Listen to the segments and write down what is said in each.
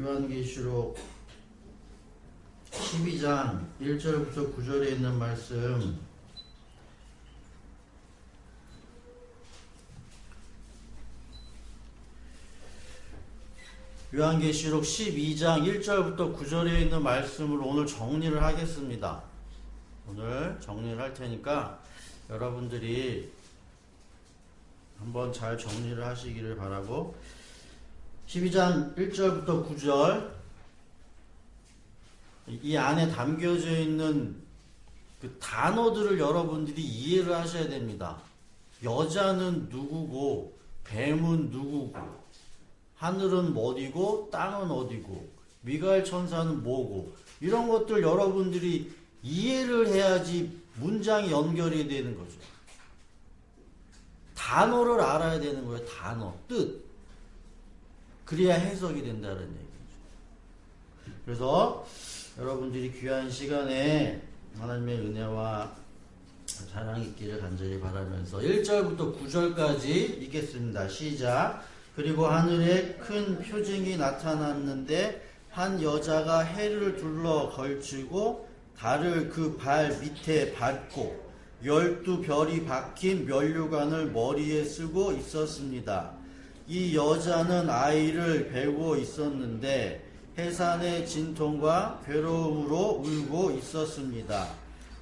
요한계시록 12장 1절부터 9절에 있는 말씀 요한계시록 12장 1절부터 9절에 있는 말씀을 오늘 정리를 하겠습니다. 오늘 정리를 할 테니까 여러분들이 한번 잘 정리를 하시기를 바라고 12장 1절부터 9절 이 안에 담겨져 있는 그 단어들을 여러분들이 이해를 하셔야 됩니다. 여자는 누구고 뱀은 누구고 하늘은 어디고 땅은 어디고 미가엘 천사는 뭐고 이런 것들 여러분들이 이해를 해야지 문장이 연결이 되는 거죠. 단어를 알아야 되는 거예요. 단어, 뜻. 그래야 해석이 된다는 얘기죠. 그래서 여러분들이 귀한 시간에 하나님의 은혜와 사랑이 있기를 간절히 바라면서 1절부터 9절까지 읽겠습니다. 시작. 그리고 하늘에 큰 표징이 나타났는데 한 여자가 해를 둘러 걸치고 달을 그 발 밑에 밟고 12별이 박힌 면류관을 머리에 쓰고 있었습니다. 이 여자는 아이를 배고 있었는데 해산의 진통과 괴로움으로 울고 있었습니다.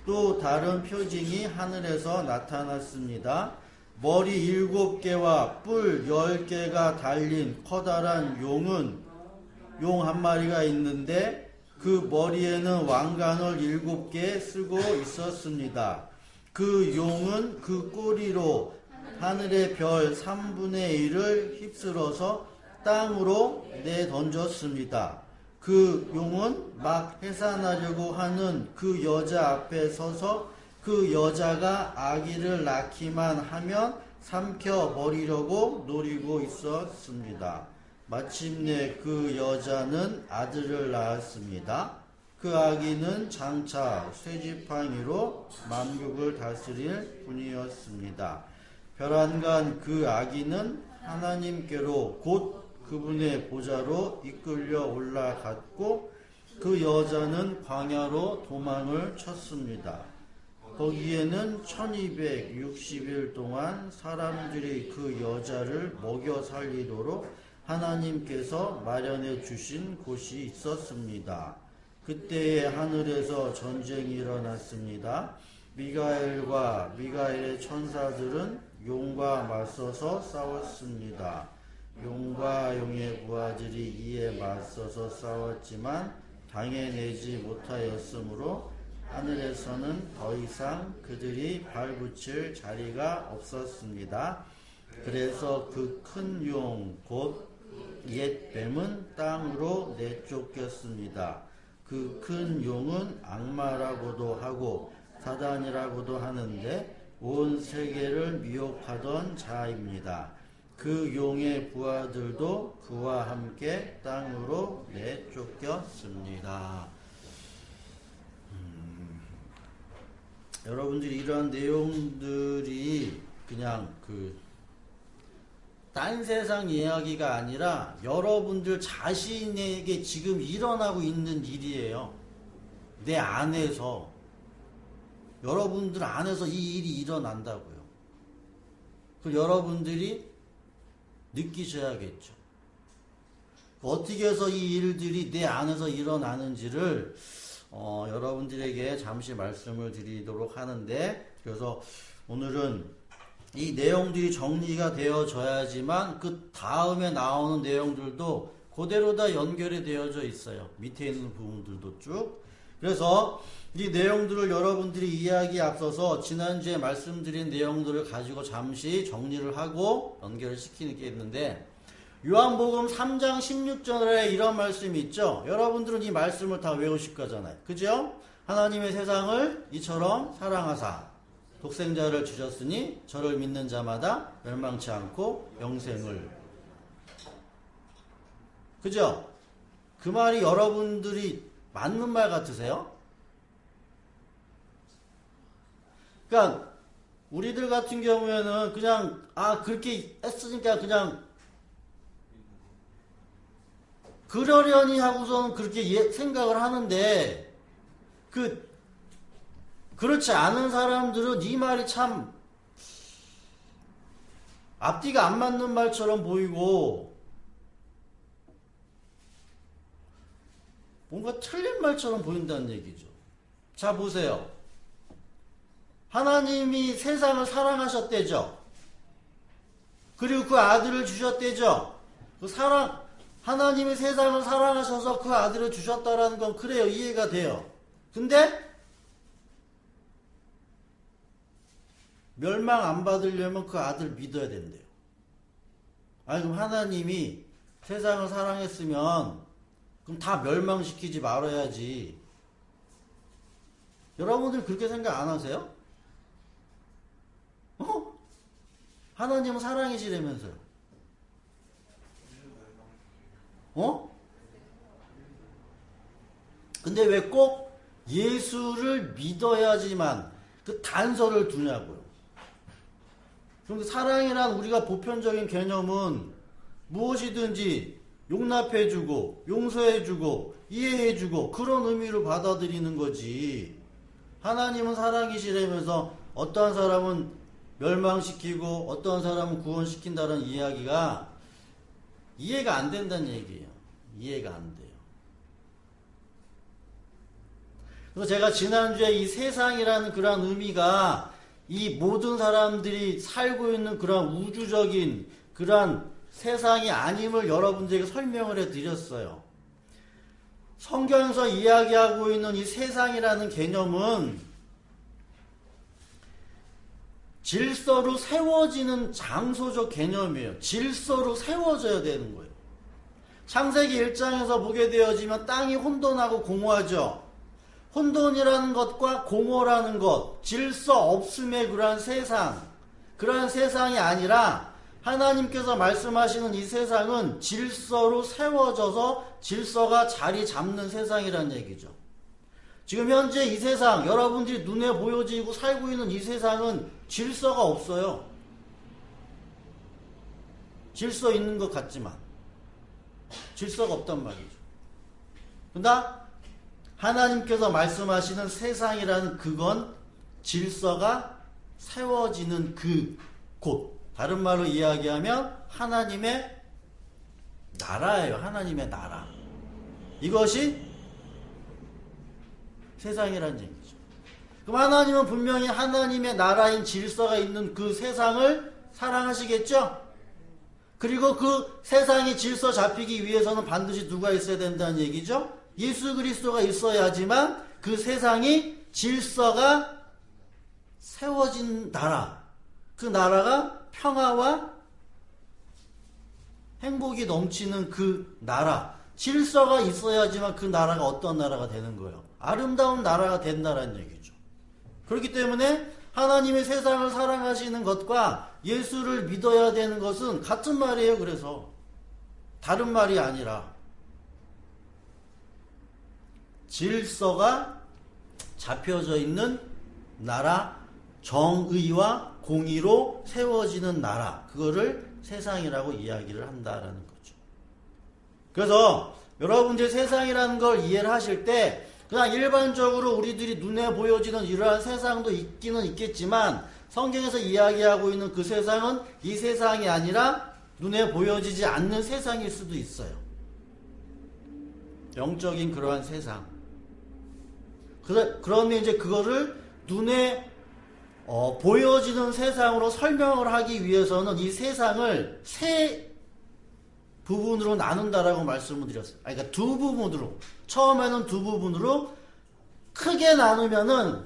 또 다른 표징이 하늘에서 나타났습니다. 머리 7개와 뿔 10개가 달린 커다란 용 한 마리가 있는데 그 머리에는 왕관을 7개 쓰고 있었습니다. 그 용은 그 꼬리로 하늘의 별 3분의 1을 휩쓸어서 땅으로 내던졌습니다. 그 용은 막 해산하려고 하는 그 여자 앞에 서서 그 여자가 아기를 낳기만 하면 삼켜버리려고 노리고 있었습니다. 마침내 그 여자는 아들을 낳았습니다. 그 아기는 장차 쇠지팡이로 만국을 다스릴 분이었습니다. 별안간 그 아기는 하나님께로 곧 그분의 보좌로 이끌려 올라갔고 그 여자는 광야로 도망을 쳤습니다. 거기에는 1260일 동안 사람들이 그 여자를 먹여 살리도록 하나님께서 마련해 주신 곳이 있었습니다. 그때에 하늘에서 전쟁이 일어났습니다. 미가엘과 미가엘의 천사들은 용과 맞서서 싸웠습니다. 용과 용의 부하들이 이에 맞서서 싸웠지만 당해내지 못하였으므로 하늘에서는 더 이상 그들이 발붙일 자리가 없었습니다. 그래서 그 큰 용 곧 옛 뱀은 땅으로 내쫓겼습니다. 그 큰 용은 악마라고도 하고 사단이라고도 하는데 온 세계를 미혹하던 자입니다. 그 용의 부하들도 그와 함께 땅으로 내쫓겼습니다. 여러분들이 이러한 내용들이 그냥 딴 세상 이야기가 아니라 여러분들 자신에게 지금 일어나고 있는 일이에요. 내 안에서 여러분들 안에서 이 일이 일어난다고요. 그 여러분들이 느끼셔야겠죠. 어떻게 해서 이 일들이 내 안에서 일어나는지를 여러분들에게 잠시 말씀을 드리도록 하는데, 그래서 오늘은 이 내용들이 정리가 되어져야지만 그 다음에 나오는 내용들도 그대로 다 연결이 되어져 있어요. 밑에 있는 부분들도 쭉. 그래서 이 내용들을 여러분들이 이해하기에 앞서서 지난주에 말씀드린 내용들을 가지고 잠시 정리를 하고 연결을 시키는 게 있는데, 요한복음 3장 16절에 이런 말씀이 있죠. 여러분들은 이 말씀을 다 외우실 거잖아요. 그죠? 하나님의 세상을 이처럼 사랑하사 독생자를 주셨으니 저를 믿는 자마다 멸망치 않고 영생을. 그죠? 그 말이 여러분들이 맞는 말 같으세요? 그러니까 우리들 같은 경우에는 그냥 그렇게 했으니까 그냥 그러려니 하고서는 그렇게 생각을 하는데, 그렇지 않은 사람들은 이 말이 참 앞뒤가 안 맞는 말처럼 보이고, 뭔가 틀린 말처럼 보인다는 얘기죠. 자, 보세요. 하나님이 세상을 사랑하셨대죠. 그리고 그 아들을 주셨대죠. 하나님이 세상을 사랑하셔서 그 아들을 주셨다라는 건 그래요. 이해가 돼요. 근데 멸망 안 받으려면 그 아들 믿어야 된대요. 아니, 그럼 하나님이 세상을 사랑했으면 그럼 다 멸망시키지 말아야지. 여러분들 그렇게 생각 안 하세요? 하나님은 사랑이시라면서요. 근데 왜 꼭 예수를 믿어야지만 그 단서를 두냐고요. 그럼 사랑이란 우리가 보편적인 개념은 무엇이든지 용납해주고 용서해주고 이해해주고 그런 의미로 받아들이는 거지. 하나님은 사랑이시라면서 어떠한 사람은 멸망시키고 어떠한 사람은 구원시킨다는 이야기가 이해가 안 된다는 얘기예요. 이해가 안 돼요. 그래서 제가 지난주에 이 세상이라는 그런 의미가 이 모든 사람들이 살고 있는 그런 우주적인 그런 세상이 아님을 여러분들에게 설명을 해드렸어요. 성경에서 이야기하고 있는 이 세상이라는 개념은 질서로 세워지는 장소적 개념이에요. 질서로 세워져야 되는 거예요. 창세기 1장에서 보게 되어지면 땅이 혼돈하고 공허하죠. 혼돈이라는 것과 공허라는 것, 질서 없음의 그러한 세상, 그러한 세상이 아니라 하나님께서 말씀하시는 이 세상은 질서로 세워져서 질서가 자리 잡는 세상이라는 얘기죠. 지금 현재 이 세상, 여러분들이 눈에 보여지고 살고 있는 이 세상은 질서가 없어요. 질서 있는 것 같지만 질서가 없단 말이죠. 그러나 하나님께서 말씀하시는 세상이라는 그건 질서가 세워지는 그 곳, 다른 말로 이야기하면 하나님의 나라예요. 하나님의 나라. 이것이 세상이라는 얘기죠. 그럼 하나님은 분명히 하나님의 나라인 질서가 있는 그 세상을 사랑하시겠죠? 그리고 그 세상이 질서 잡히기 위해서는 반드시 누가 있어야 된다는 얘기죠? 예수 그리스도가 있어야지만 그 세상이 질서가 세워진 나라, 그 나라가 평화와 행복이 넘치는 그 나라, 질서가 있어야지만 그 나라가 어떤 나라가 되는 거예요? 아름다운 나라가 된다는 얘기죠. 그렇기 때문에 하나님의 세상을 사랑하시는 것과 예수를 믿어야 되는 것은 같은 말이에요. 그래서 다른 말이 아니라 질서가 잡혀져 있는 나라, 정의와 공의로 세워지는 나라, 그거를 세상이라고 이야기를 한다라는 거죠. 그래서 여러분들 세상이라는 걸 이해를 하실 때 그냥 일반적으로 우리들이 눈에 보여지는 이러한 세상도 있기는 있겠지만 성경에서 이야기하고 있는 그 세상은 이 세상이 아니라 눈에 보여지지 않는 세상일 수도 있어요. 영적인 그러한 세상. 그러면 이제 그거를 눈에 보여지는 세상으로 설명을 하기 위해서는 이 세상을 세 부분으로 나눈다라고 말씀을 드렸어요. 그러니까 두 부분으로, 처음에는 두 부분으로 크게 나누면은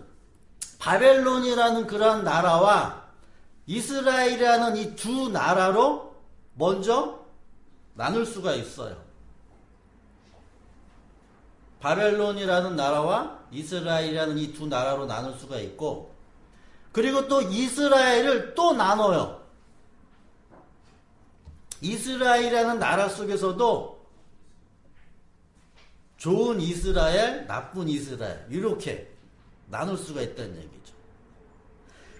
바벨론이라는 그런 나라와 이스라엘이라는 이 두 나라로 먼저 나눌 수가 있어요. 바벨론이라는 나라와 이스라엘이라는 이 두 나라로 나눌 수가 있고, 그리고 또 이스라엘을 또 나눠요. 이스라엘이라는 나라 속에서도 좋은 이스라엘, 나쁜 이스라엘 이렇게 나눌 수가 있다는 얘기죠.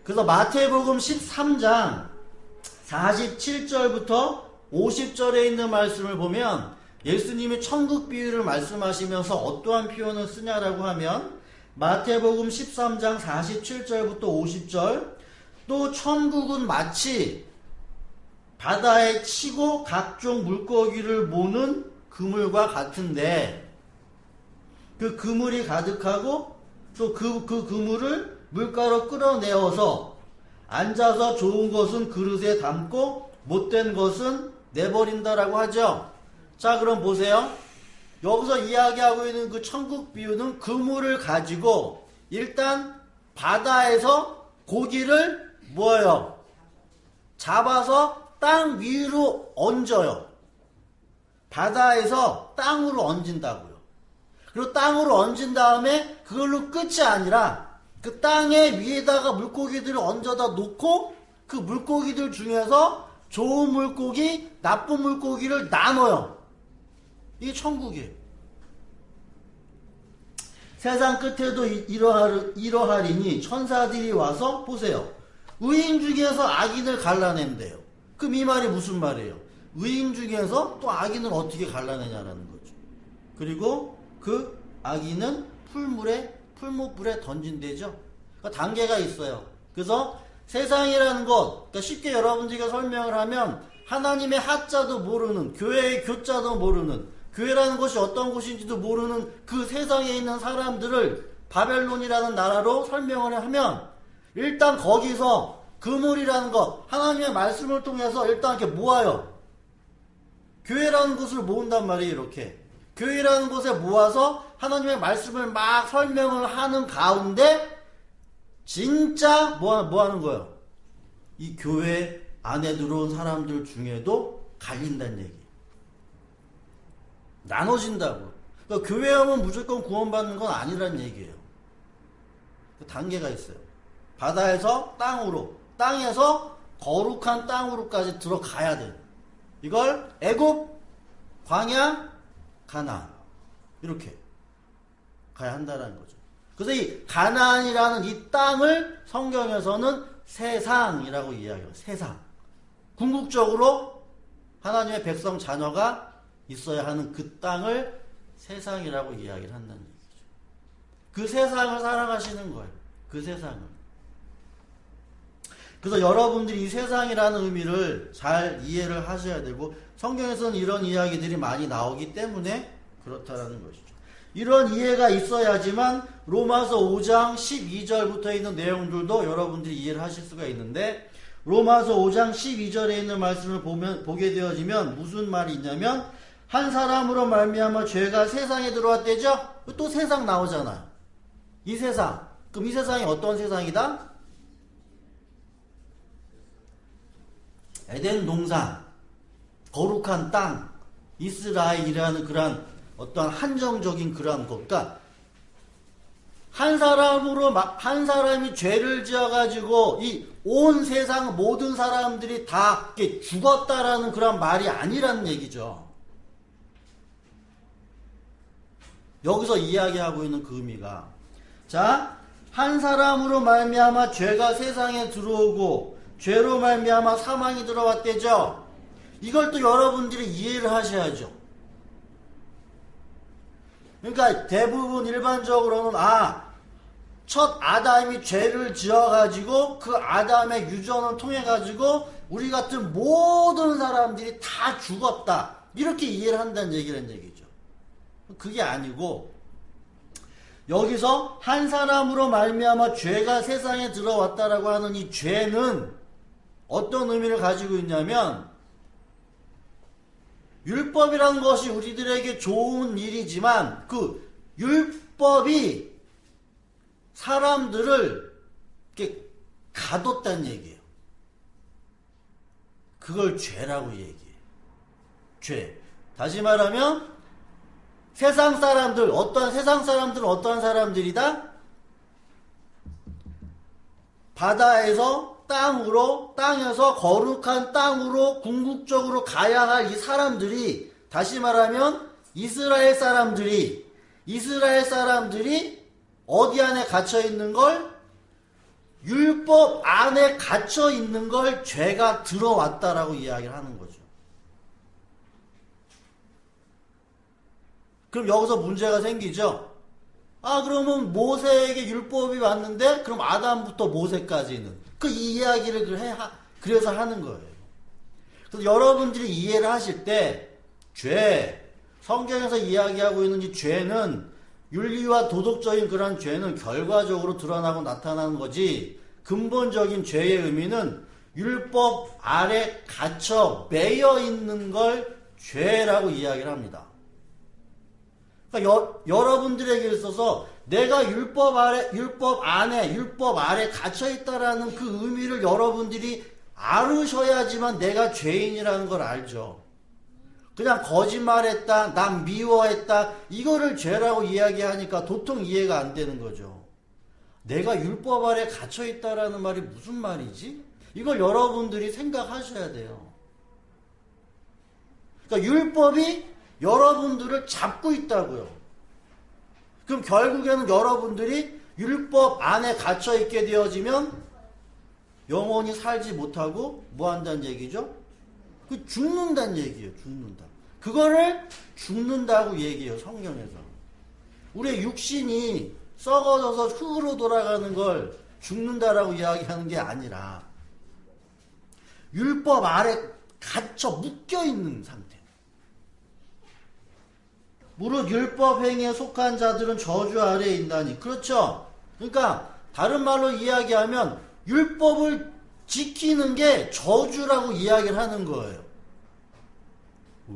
그래서 마태복음 13장 47절부터 50절에 있는 말씀을 보면 예수님이 천국 비유를 말씀하시면서 어떠한 표현을 쓰냐라고 하면 마태복음 13장 47절부터 50절, 또 천국은 마치 바다에 치고 각종 물고기를 모는 그물과 같은데, 그 그물이 가득하고 또 그 그물을 물가로 끌어내어서 앉아서 좋은 것은 그릇에 담고 못된 것은 내버린다라고 하죠. 자, 그럼 보세요. 여기서 이야기하고 있는 그 천국 비유는 그물을 가지고 일단 바다에서 고기를 뭐예요? 잡아서 땅 위로 얹어요. 바다에서 땅으로 얹은다고요. 그리고 땅으로 얹은 다음에 그걸로 끝이 아니라 그 땅에 위에다가 물고기들을 얹어다 놓고 그 물고기들 중에서 좋은 물고기, 나쁜 물고기를 나눠요. 이게 천국이에요. 세상 끝에도 이러하리니 천사들이 와서 보세요. 의인 중에서 악인을 갈라낸대요. 그럼 이 말이 무슨 말이에요? 의인 중에서 또 악인을 어떻게 갈라내냐라는 거죠. 그리고 그 악인은 풀무불에 던진대죠. 그러니까 단계가 있어요. 그래서 세상이라는 것, 그러니까 쉽게 여러분들과 설명을 하면 하나님의 하자도 모르는, 교회의 교자도 모르는, 교회라는 것이 어떤 곳인지도 모르는 그 세상에 있는 사람들을 바벨론이라는 나라로 설명을 하면 일단 거기서 그물이라는 것, 하나님의 말씀을 통해서 일단 이렇게 모아요. 교회라는 곳을 모은단 말이에요. 이렇게 교회라는 곳에 모아서 하나님의 말씀을 막 설명을 하는 가운데 진짜 뭐 하는 거예요? 이 교회 안에 들어온 사람들 중에도 갈린다는 얘기. 나눠진다고. 그러니까 교회 오면 무조건 구원받는 건 아니란 얘기예요. 단계가 있어요. 바다에서 땅으로, 땅에서 거룩한 땅으로까지 들어가야 돼요. 이걸 애굽, 광야, 가나안 이렇게 가야 한다는 거죠. 그래서 이 가나안이라는 이 땅을 성경에서는 세상이라고 이야기해요. 세상. 궁극적으로 하나님의 백성 자녀가 있어야 하는 그 땅을 세상이라고 이야기를 한다는 얘기죠. 그 세상을 사랑하시는 거예요. 그 세상을. 그래서 여러분들이 이 세상이라는 의미를 잘 이해를 하셔야 되고, 성경에서는 이런 이야기들이 많이 나오기 때문에 그렇다라는 것이죠. 이런 이해가 있어야지만 로마서 5장 12절부터 있는 내용들도 여러분들이 이해를 하실 수가 있는데, 로마서 5장 12절에 있는 말씀을 보게 되어지면 무슨 말이 있냐면, 한 사람으로 말미암아 죄가 세상에 들어왔대죠? 또 세상 나오잖아요. 이 세상. 그럼 이 세상이 어떤 세상이다? 에덴 동산, 거룩한 땅, 이스라엘이라는 그러한 어떤 한정적인 그러한 것. 그러니까 한 사람이 죄를 지어가지고 이 온 세상 모든 사람들이 다 죽었다라는 그런 말이 아니라는 얘기죠. 여기서 이야기하고 있는 그 의미가, 자, 한 사람으로 말미암아 죄가 세상에 들어오고 죄로 말미암아 사망이 들어왔대죠. 이걸 또 여러분들이 이해를 하셔야죠. 그러니까 대부분 일반적으로는 첫 아담이 죄를 지어가지고 그 아담의 유전을 통해가지고 우리 같은 모든 사람들이 다 죽었다, 이렇게 이해를 한다는 얘기죠. 그게 아니고, 여기서 한 사람으로 말미암아 죄가 세상에 들어왔다라고 하는 이 죄는 어떤 의미를 가지고 있냐면, 율법이라는 것이 우리들에게 좋은 일이지만 그 율법이 사람들을 이렇게 가뒀다는 얘기예요. 그걸 죄라고 얘기해요. 죄. 다시 말하면 세상 사람들은 어떠한 사람들이다? 바다에서 땅에서 거룩한 땅으로 궁극적으로 가야 할 이 사람들이, 다시 말하면 이스라엘 사람들이 어디 안에 갇혀 있는 걸? 율법 안에 갇혀 있는 걸 죄가 들어왔다라고 이야기를 하는 거죠. 그럼 여기서 문제가 생기죠. 그러면 모세에게 율법이 왔는데 그럼 아담부터 모세까지는 이 이야기를 그래서 하는 거예요. 그래서 여러분들이 이해를 하실 때 성경에서 이야기하고 있는 이 죄는 윤리와 도덕적인 그런 죄는 결과적으로 드러나고 나타나는 거지, 근본적인 죄의 의미는 율법 아래 갇혀 매여 있는 걸 죄라고 이야기를 합니다. 그러니까 여러분들에게 있어서 내가 율법 안에 율법 아래 갇혀 있다라는 그 의미를 여러분들이 알으셔야지만 내가 죄인이라는 걸 알죠. 그냥 거짓말했다, 난 미워했다, 이거를 죄라고 이야기하니까 도통 이해가 안 되는 거죠. 내가 율법 아래 갇혀 있다라는 말이 무슨 말이지? 이걸 여러분들이 생각하셔야 돼요. 그러니까 율법이 여러분들을 잡고 있다고요. 그럼 결국에는 여러분들이 율법 안에 갇혀 있게 되어지면 영원히 살지 못하고 뭐 한다는 얘기죠? 죽는다는 얘기예요. 죽는다. 그거를 죽는다고 얘기해요. 성경에서. 우리의 육신이 썩어져서 흙으로 돌아가는 걸 죽는다라고 이야기하는 게 아니라 율법 아래 갇혀 묶여있는 상태. 무릇 율법 행위에 속한 자들은 저주 아래에 있나니. 그렇죠. 그러니까 다른 말로 이야기하면 율법을 지키는 게 저주라고 이야기를 하는 거예요.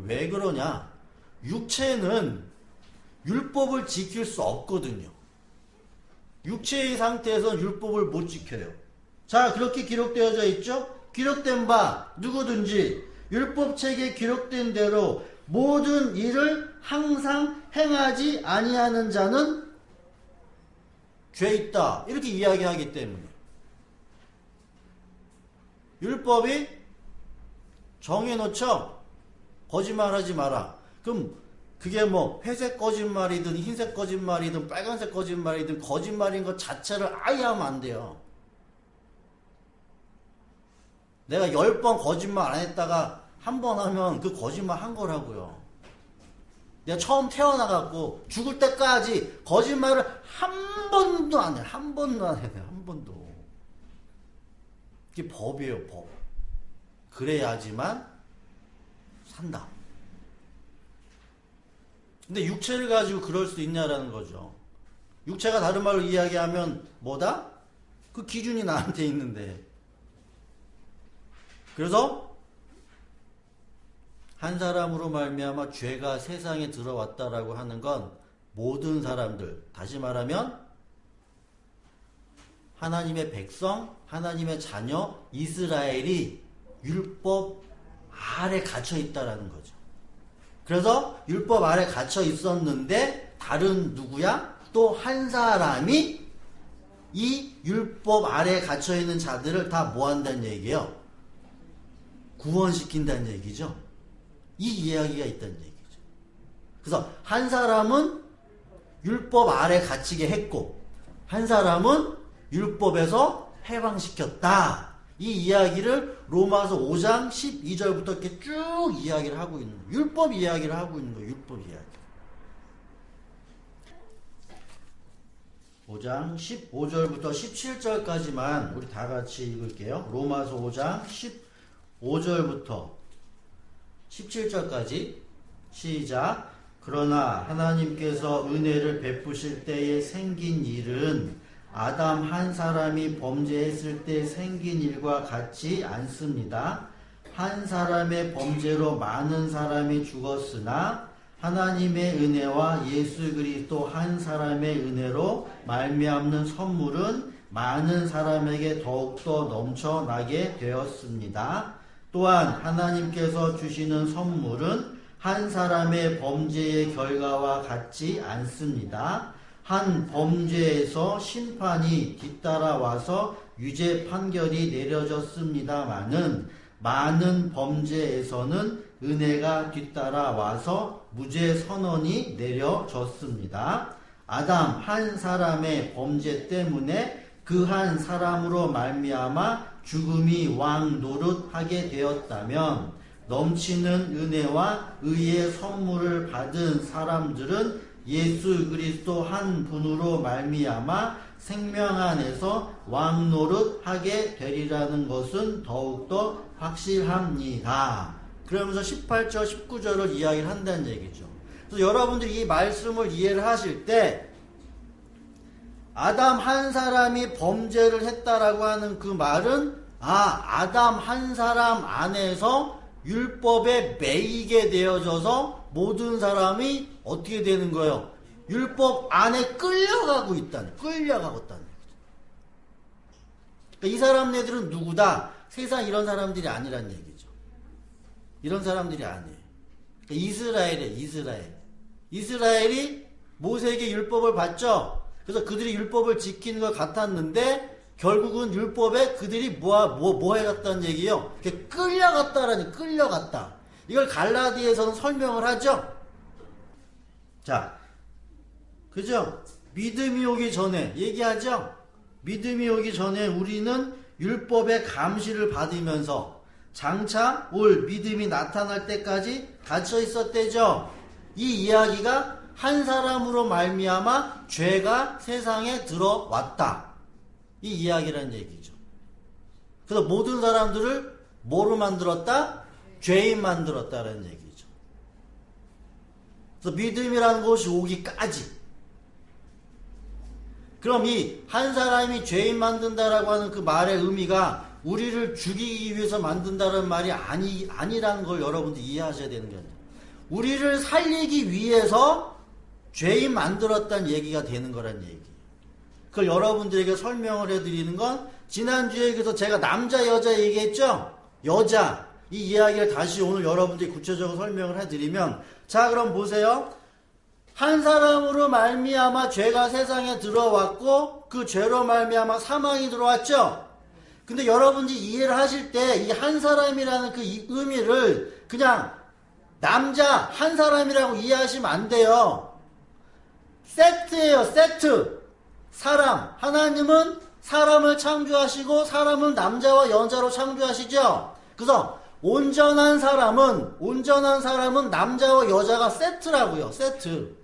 왜 그러냐? 육체는 율법을 지킬 수 없거든요. 육체의 상태에서는 율법을 못 지켜요. 자, 그렇게 기록되어져 있죠? 기록된 바 누구든지 율법책에 기록된 대로 모든 일을 항상 행하지 아니하는 자는 죄 있다. 이렇게 이야기하기 때문에. 율법이 정해놓죠. 거짓말하지 마라. 그럼 그게 뭐 회색 거짓말이든 흰색 거짓말이든 빨간색 거짓말이든 거짓말인 것 자체를 아예 하면 안 돼요. 내가 10번 거짓말 안 했다가 한 번 하면 그 거짓말 한 거라고요. 내가 처음 태어나갖고 죽을 때까지 거짓말을 한 번도 안 해. 한 번도 안 해. 한 번도. 이게 법이에요. 법. 그래야지만 산다. 근데 육체를 가지고 그럴 수 있냐라는 거죠. 육체가 다른 말로 이야기하면 뭐다? 그 기준이 나한테 있는데. 그래서 한 사람으로 말미암아 죄가 세상에 들어왔다라고 하는 건 모든 사람들, 다시 말하면 하나님의 백성, 하나님의 자녀, 이스라엘이 율법 아래 갇혀 있다라는 거죠. 그래서 율법 아래 갇혀 있었는데 다른 누구야? 또 한 사람이 이 율법 아래 갇혀 있는 자들을 다 뭐 한다는 얘기예요? 구원시킨다는 얘기죠. 이 이야기가 있다는 얘기죠. 그래서 한 사람은 율법 아래 갇히게 했고 한 사람은 율법에서 해방시켰다. 이 이야기를 로마서 5장 12절부터 이렇게 쭉 이야기를 하고 있는 거예요. 율법 이야기를 하고 있는 거예요. 율법 이야기. 5장 15절부터 17절까지만 우리 다 같이 읽을게요. 로마서 5장 15절부터 17절까지 시작. 그러나 하나님께서 은혜를 베푸실 때에 생긴 일은 아담 한 사람이 범죄했을 때 생긴 일과 같지 않습니다. 한 사람의 범죄로 많은 사람이 죽었으나 하나님의 은혜와 예수 그리스도 한 사람의 은혜로 말미암는 선물은 많은 사람에게 더욱더 넘쳐나게 되었습니다. 또한 하나님께서 주시는 선물은 한 사람의 범죄의 결과와 같지 않습니다. 한 범죄에서 심판이 뒤따라와서 유죄 판결이 내려졌습니다마는 많은 범죄에서는 은혜가 뒤따라와서 무죄 선언이 내려졌습니다. 아담 한 사람의 범죄 때문에 그 한 사람으로 말미암아 죽음이 왕 노릇하게 되었다면 넘치는 은혜와 의의 선물을 받은 사람들은 예수 그리스도 한 분으로 말미암아 생명 안에서 왕노릇하게 되리라는 것은 더욱더 확실합니다. 그러면서 18절 19절을 이야기를 한다는 얘기죠. 그래서 여러분들이 이 말씀을 이해를 하실 때 아담 한 사람이 범죄를 했다라고 하는 그 말은 아담 한 사람 안에서 율법에 매이게 되어져서 모든 사람이 어떻게 되는 거예요? 율법 안에 끌려가고 있다는, 끌려가고 있다는 거죠. 그러니까 이 사람네들은 누구다? 세상 이런 사람들이 아니란 얘기죠. 이런 사람들이 아니에요. 그러니까 이스라엘이에요, 이스라엘. 이스라엘이 모세에게 율법을 받죠? 그래서 그들이 율법을 지키는 것 같았는데 결국은 율법에 그들이 뭐 해갔다는 얘기예요? 끌려갔다라니, 끌려갔다. 이걸 갈라디아에서는 설명을 하죠? 자, 그죠? 믿음이 오기 전에 얘기하죠? 믿음이 오기 전에 우리는 율법의 감시를 받으면서 장차 올 믿음이 나타날 때까지 갇혀 있었대죠? 이 이야기가 한 사람으로 말미암아 죄가 세상에 들어왔다. 이 이야기라는 얘기죠. 그래서 모든 사람들을 뭐로 만들었다? 죄인 만들었다라는 얘기죠. 그래서 믿음이라는 것이 오기까지. 그럼 이 한 사람이 죄인 만든다라고 하는 그 말의 의미가 우리를 죽이기 위해서 만든다는 말이 아니라는 걸 여러분들 이해하셔야 되는 거예요. 우리를 살리기 위해서 죄인 만들었다는 얘기가 되는 거란 얘기예요. 그걸 여러분들에게 설명을 해드리는 건 지난주에 그래서 제가 남자 여자 얘기했죠? 여자 이 이야기를 다시 오늘 여러분들이 구체적으로 설명을 해드리면 자 그럼 보세요. 한 사람으로 말미암아 죄가 세상에 들어왔고 그 죄로 말미암아 사망이 들어왔죠? 근데 여러분들이 이해를 하실 때 이 한 사람이라는 그 의미를 그냥 남자 한 사람이라고 이해하시면 안 돼요. 세트예요, 세트. 사람. 하나님은 사람을 창조하시고 사람은 남자와 여자로 창조하시죠. 그래서 온전한 사람은 남자와 여자가 세트라고요. 세트.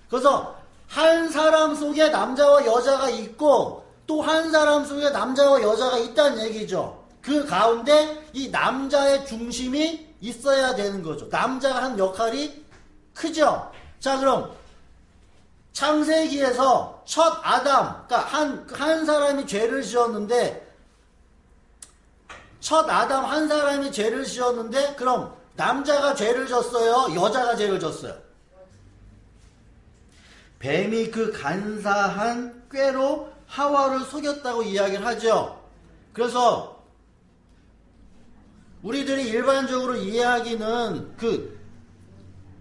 그래서 한 사람 속에 남자와 여자가 있고 또 한 사람 속에 남자와 여자가 있다는 얘기죠. 그 가운데 이 남자의 중심이 있어야 되는 거죠. 남자가 한 역할이 크죠. 자 그럼 창세기에서 첫 아담, 그러니까 한 사람이 죄를 지었는데, 첫 아담 한 사람이 죄를 지었는데, 그럼 남자가 죄를 졌어요? 여자가 죄를 졌어요? 뱀이 그 간사한 꾀로 하와를 속였다고 이야기를 하죠. 그래서 우리들이 일반적으로 이해하기는 그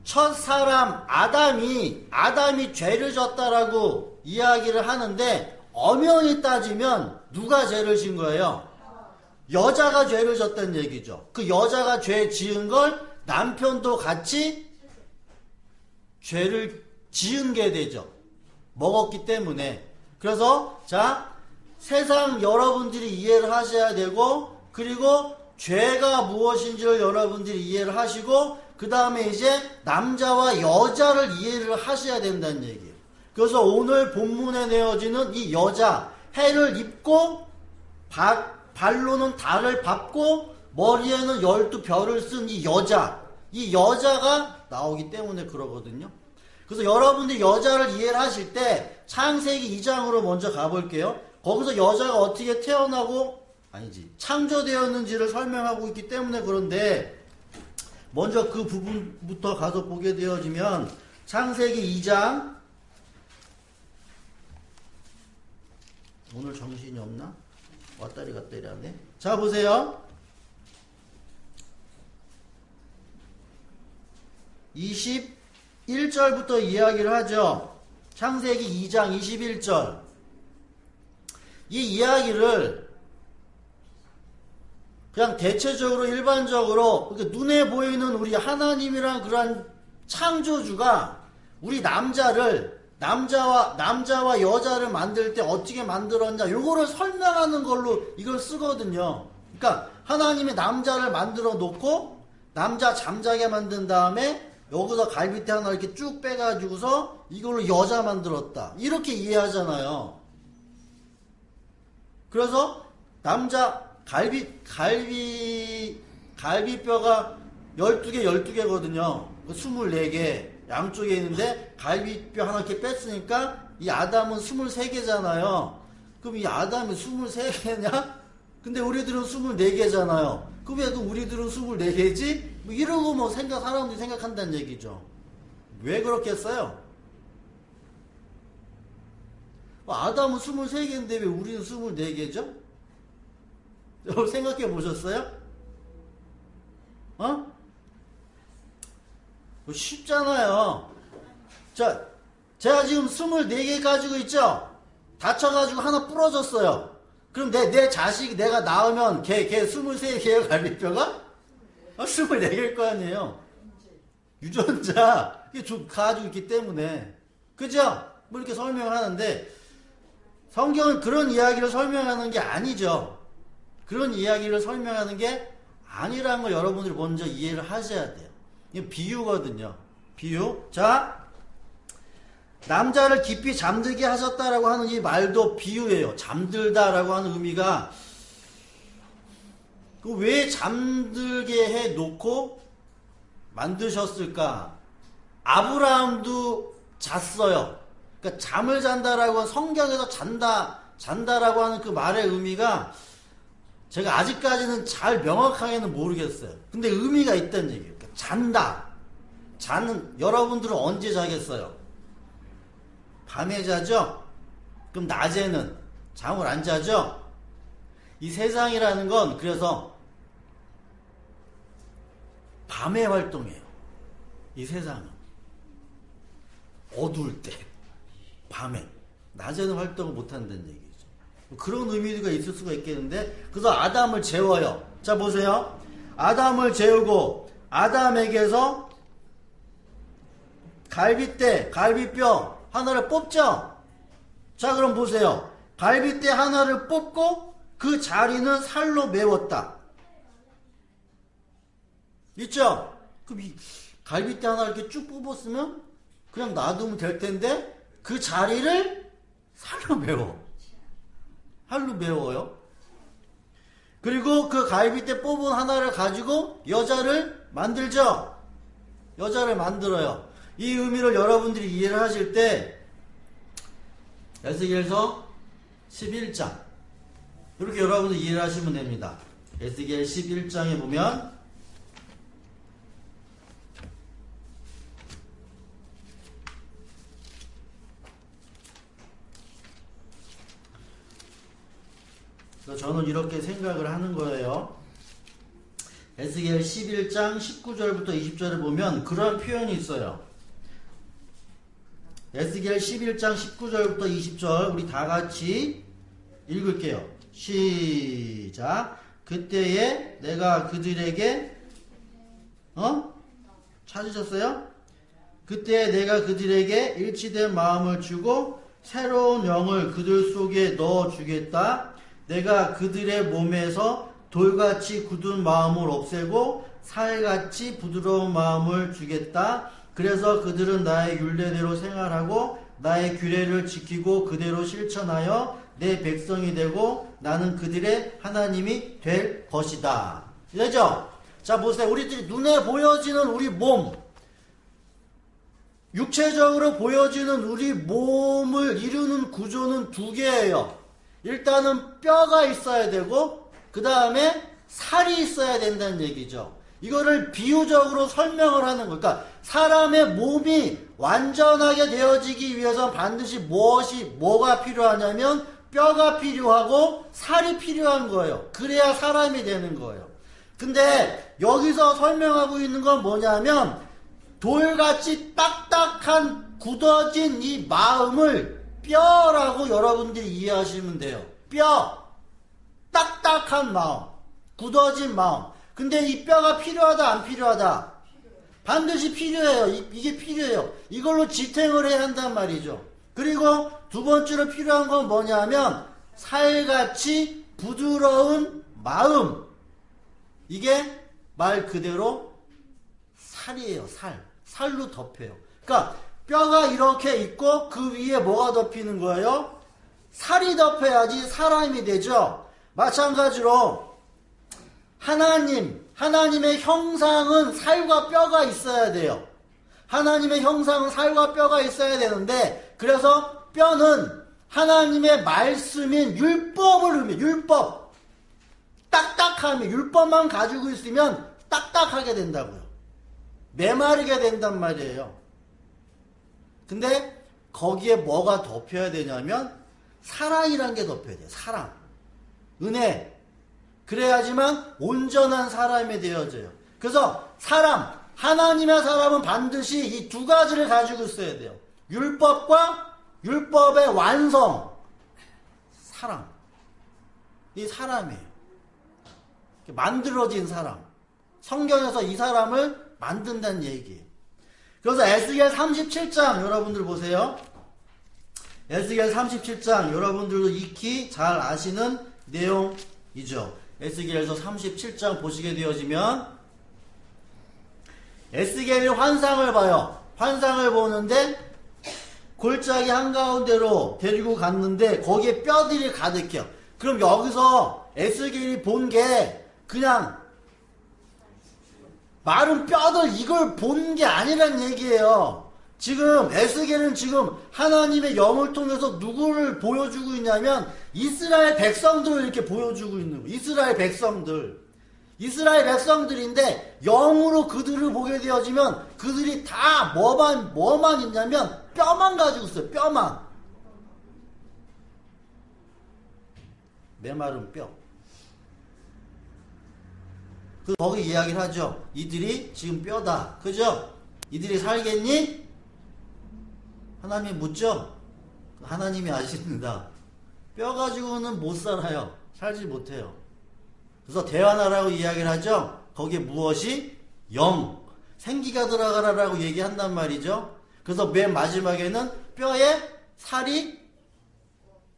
첫 사람 아담이 죄를 졌다라고 이야기를 하는데 엄연히 따지면 누가 죄를 진 거예요? 여자가 죄를 졌다는 얘기죠. 그 여자가 죄 지은 걸 남편도 같이 죄를 지은 게 되죠. 먹었기 때문에. 그래서 자 세상 여러분들이 이해를 하셔야 되고 그리고 죄가 무엇인지를 여러분들이 이해를 하시고 그 다음에 이제 남자와 여자를 이해를 하셔야 된다는 얘기예요. 그래서 오늘 본문에 내어지는 이 여자, 해를 입고 발로는 달을 밟고 머리에는 12별을 쓴 이 여자가 나오기 때문에 그러거든요. 그래서 여러분들이 여자를 이해를 하실 때 창세기 2장으로 먼저 가볼게요. 거기서 여자가 어떻게 태어나고 창조되었는지를 설명하고 있기 때문에 그런데 먼저 그 부분부터 가서 보게 되어지면 창세기 2장 오늘 정신이 없나? 왔다리 갔다리 하네. 자 보세요. 21절부터 이야기를 하죠. 창세기 2장 21절. 이 이야기를 그냥 대체적으로 일반적으로 눈에 보이는 우리 하나님이란 그러한 창조주가 우리 남자와 여자를 만들 때 어떻게 만들었냐 요거를 설명하는 걸로 이걸 쓰거든요. 그러니까 하나님이 남자를 만들어 놓고 남자 잠자게 만든 다음에 여기서 갈비뼈 하나 이렇게 쭉 빼가지고서 이걸로 여자 만들었다. 이렇게 이해하잖아요. 그래서 남자 갈비뼈가 12개, 12개거든요. 24개 양쪽에 있는데 갈비뼈 하나 이렇게 뺐으니까 이 아담은 23개잖아요. 그럼 이 아담이 23개냐? 근데 우리들은 24개잖아요. 그럼 왜 우리들은 24개지? 뭐 이러고 사람들이 생각한다는 얘기죠. 왜 그렇게 했어요? 아담은 23개인데 왜 우리는 24개죠? 여러분 생각해 보셨어요? 쉽잖아요. 자, 제가 지금 24개 가지고 있죠? 다쳐가지고 하나 부러졌어요. 그럼 내 자식이 내가 낳으면 걔 23개의 갈비뼈가? 24개일 거 아니에요. 유전자, 이게 가지고 있기 때문에. 그죠? 뭐 이렇게 설명하는데, 성경은 그런 이야기를 설명하는 게 아니죠. 그런 이야기를 설명하는 게 아니라는 걸 여러분들이 먼저 이해를 하셔야 돼요. 이게 비유거든요. 비유. 자, 남자를 깊이 잠들게 하셨다라고 하는 이 말도 비유예요. 잠들다라고 하는 의미가 왜 잠들게 해 놓고 만드셨을까? 아브라함도 잤어요. 그러니까 잠을 잔다라고 하는 성경에서 잔다라고 하는 그 말의 의미가 제가 아직까지는 잘 명확하게는 모르겠어요. 근데 의미가 있다는 얘기예요. 그러니까 잔다. 자는 여러분들은 언제 자겠어요? 밤에 자죠? 그럼 낮에는 잠을 안 자죠? 이 세상이라는 건 그래서 밤에 활동해요. 이 세상은 어두울 때 밤에 낮에는 활동을 못한다는 얘기죠. 그런 의미가 있을 수가 있겠는데 그래서 아담을 재워요. 자 보세요. 아담을 재우고 아담에게서 갈비뼈 하나를 뽑죠. 자 그럼 보세요. 갈비뼈 하나를 뽑고 그 자리는 살로 메웠다. 있죠? 그럼 이 갈비뼈 하나 이렇게 쭉 뽑았으면 그냥 놔두면 될 텐데 그 자리를 살로 메워. 살로 메워요. 그리고 그 갈비뼈 뽑은 하나를 가지고 여자를 만들죠. 여자를 만들어요. 이 의미를 여러분들이 이해를 하실 때 에스겔서 11장 이렇게 여러분들 이해를 하시면 됩니다. 에스겔 11장에 보면 저는 이렇게 생각을 하는 거예요. 에스겔 11장 19절부터 20절을 보면 그런 표현이 있어요. 에스겔 11장 19절부터 20절 우리 다 같이 읽을게요. 시작. 그때에 내가 그들에게 찾으셨어요? 그때 내가 그들에게 일치된 마음을 주고 새로운 영을 그들 속에 넣어주겠다. 내가 그들의 몸에서 돌같이 굳은 마음을 없애고 살같이 부드러운 마음을 주겠다. 그래서 그들은 나의 율례대로 생활하고 나의 규례를 지키고 그대로 실천하여 내 백성이 되고 나는 그들의 하나님이 될 것이다. 이러죠? 자 보세요. 우리들이 눈에 보여지는 우리 몸, 육체적으로 보여지는 우리 몸을 이루는 구조는 두 개예요. 일단은 뼈가 있어야 되고 그 다음에 살이 있어야 된다는 얘기죠. 이거를 비유적으로 설명을 하는 거예요. 그러니까 사람의 몸이 완전하게 되어지기 위해서 반드시 뭐가 필요하냐면 뼈가 필요하고 살이 필요한 거예요. 그래야 사람이 되는 거예요. 근데 여기서 설명하고 있는 건 뭐냐면 돌같이 딱딱한 굳어진 이 마음을 뼈라고 여러분들이 이해하시면 돼요. 뼈, 딱딱한 마음, 굳어진 마음. 근데 이 뼈가 필요하다 안 필요하다? 반드시 필요해요. 이게 필요해요. 이걸로 지탱을 해야 한단 말이죠. 그리고 두 번째로 필요한 건 뭐냐면 살같이 부드러운 마음. 이게 말 그대로 살이에요. 살로 덮여요. 그러니까 뼈가 이렇게 있고 그 위에 뭐가 덮이는 거예요? 살이 덮여야지 사람이 되죠. 마찬가지로 하나님의 형상은 살과 뼈가 있어야 돼요. 하나님의 형상은 살과 뼈가 있어야 되는데, 그래서 뼈는 하나님의 말씀인 율법을 의미해요. 율법. 딱딱함이, 율법만 가지고 있으면 딱딱하게 된다고요. 메마르게 된단 말이에요. 근데 거기에 뭐가 덮여야 되냐면 사랑이란 게 덮여야 돼요. 사랑. 은혜. 그래야지만 온전한 사람이 되어져요. 그래서 하나님의 사람은 반드시 이 두 가지를 가지고 있어야 돼요. 율법과 율법의 완성. 사랑. 이 사람이에요. 만들어진 사람. 성경에서 이 사람을 만든다는 얘기예요. 그래서 에스겔 37장 여러분들 보세요. 에스겔 37장 여러분들도 익히 잘 아시는 내용이죠. 에스겔에서 37장 보시게 되어지면 에스겔이 환상을 봐요. 환상을 보는데 골짜기 한가운데로 데리고 갔는데 거기에 뼈들이 가득해요. 그럼 여기서 에스겔이 본 게 그냥 마른 뼈들 이걸 본 게 아니란 얘기예요. 지금 에스겔은 지금 하나님의 영을 통해서 누구를 보여주고 있냐면 이스라엘 백성들을 이렇게 보여주고 있는 거예요. 이스라엘 백성들인데 영으로 그들을 보게 되어지면 그들이 다 뭐만 있냐면 뼈만 가지고 있어요. 뼈만. 메마른 뼈. 거기 이야기를 하죠. 이들이 지금 뼈다. 그죠? 이들이 살겠니? 하나님이 묻죠? 하나님이 아십니다. 뼈 가지고는 못 살아요. 살지 못해요. 그래서 대화나라고 이야기를 하죠. 거기에 무엇이? 영. 생기가 들어가라라고 얘기한단 말이죠. 그래서 맨 마지막에는 뼈에 살이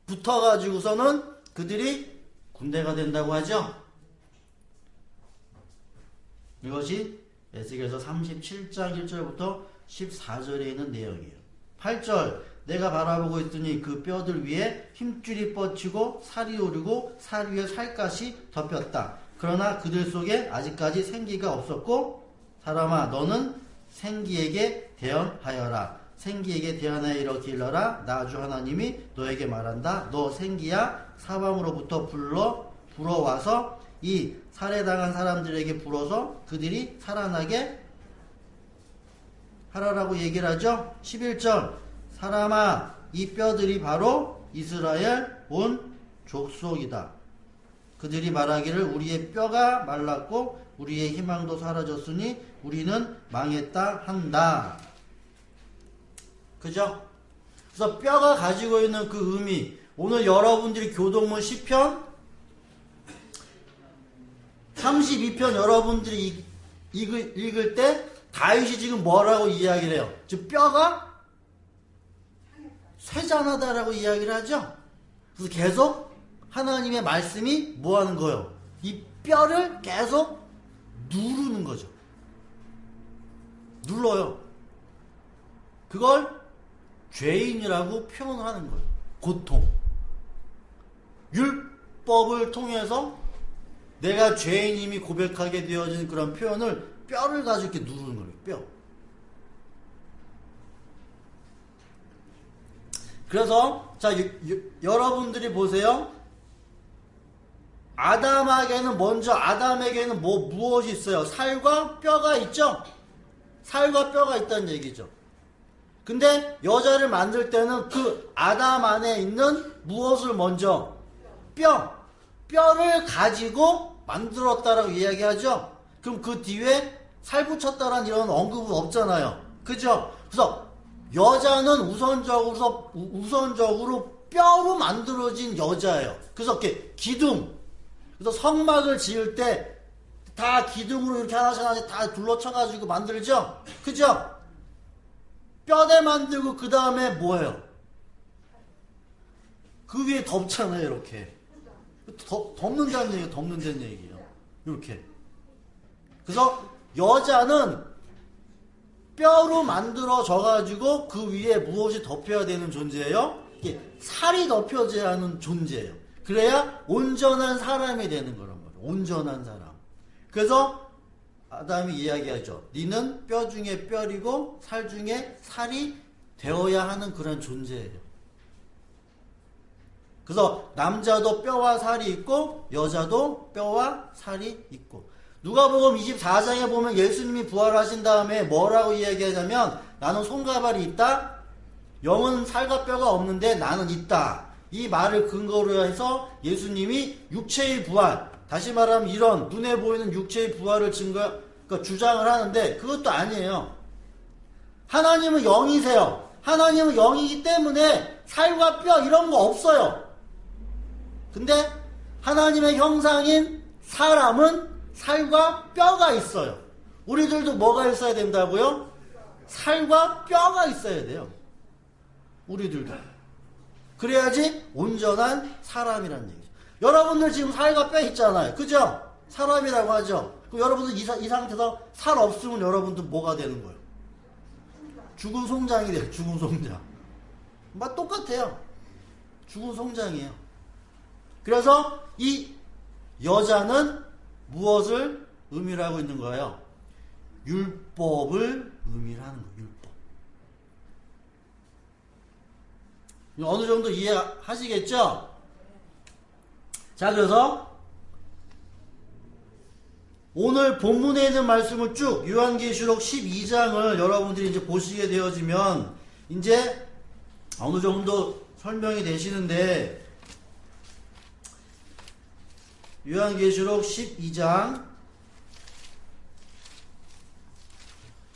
붙어가지고서는 그들이 군대가 된다고 하죠. 이것이 에스겔서 37장 1절부터 14절에 있는 내용이에요. 8절 내가 바라보고 있더니 그 뼈들 위에 힘줄이 뻗치고 살이 오르고 살 위에 살갗이 덮였다. 그러나 그들 속에 아직까지 생기가 없었고 사람아 너는 생기에게 대언하여라. 생기에게 대언하여 이렇게 일러라. 나 주 하나님이 너에게 말한다. 너 생기야 사방으로부터 불어와서 이 살해당한 사람들에게 불어서 그들이 살아나게 하라라고 얘기를 하죠. 11절 사람아 이 뼈들이 바로 이스라엘 온 족속이다. 그들이 말하기를 우리의 뼈가 말랐고 우리의 희망도 사라졌으니 우리는 망했다 한다. 그죠? 그래서 뼈가 가지고 있는 그 의미, 오늘 여러분들이 교동문 시편 32편 여러분들이 읽을 때 다윗이 지금 뭐라고 이야기를 해요? 즉 뼈가 쇠잔하다라고 이야기를 하죠. 그래서 계속 하나님의 말씀이 뭐 하는 거예요? 이 뼈를 계속 누르는 거죠. 눌러요. 그걸 죄인이라고 표현하는 거예요. 고통. 율법을 통해서 내가 죄인임이 고백하게 되어진 그런 표현을 뼈를 가지고 이렇게 누르는 거예요. 뼈. 그래서 자 여러분들이 보세요. 아담에게는 무엇이 있어요? 살과 뼈가 있죠? 살과 뼈가 있다는 얘기죠. 근데 여자를 만들 때는 그 아담 안에 있는 무엇을 먼저? 뼈를 가지고 만들었다라고 이야기하죠? 그럼 그 뒤에 살 붙였다라는 이런 언급은 없잖아요. 그죠? 그래서 여자는 우선적으로 뼈로 만들어진 여자예요. 그래서 이렇게 기둥. 그래서 성막을 지을 때 다 기둥으로 이렇게 하나씩 다 둘러쳐가지고 만들죠? 그죠? 뼈대 만들고 그 다음에 뭐예요? 그 위에 덮잖아요, 이렇게. 덮는다는 얘기예요. 이렇게. 그래서 여자는 뼈로 만들어져 가지고 그 위에 무엇이 덮여야 되는 존재예요? 이게 살이 덮여져야 하는 존재예요. 그래야 온전한 사람이 되는 거란 말이에요. 온전한 사람. 그래서 아담이 이야기하죠. 니는 뼈 중에 뼈이고 살 중에 살이 되어야 하는 그런 존재예요. 그래서 남자도 뼈와 살이 있고 여자도 뼈와 살이 있고, 누가복음 24장에 보면 예수님이 부활하신 다음에 뭐라고 이야기하냐면 나는 손과 발이 있다. 영은 살과 뼈가 없는데 나는 있다. 이 말을 근거로 해서 예수님이 육체의 부활, 다시 말하면 이런 눈에 보이는 육체의 부활을 그러니까 주장을 하는데 그것도 아니에요. 하나님은 영이세요. 하나님은 영이기 때문에 살과 뼈 이런 거 없어요. 근데 하나님의 형상인 사람은 살과 뼈가 있어요. 우리들도 뭐가 있어야 된다고요? 살과 뼈가 있어야 돼요. 우리들도. 그래야지 온전한 사람이라는 얘기죠. 여러분들 지금 살과 뼈 있잖아요. 그죠? 사람이라고 하죠. 그럼 여러분들 이 상태에서 살 없으면 여러분들 뭐가 되는 거예요? 죽은 송장이 돼요. 죽은 송장. 막 똑같아요. 죽은 송장이에요. 그래서 이 여자는 무엇을 의미를 하고 있는 거예요? 율법을 의미를 하는 거예요. 율법. 어느 정도 이해하시겠죠? 자, 그래서 오늘 본문에 있는 말씀을 쭉 요한계시록 12장을 여러분들이 이제 보시게 되어지면 이제 어느 정도 설명이 되시는데, 요한계시록 12장.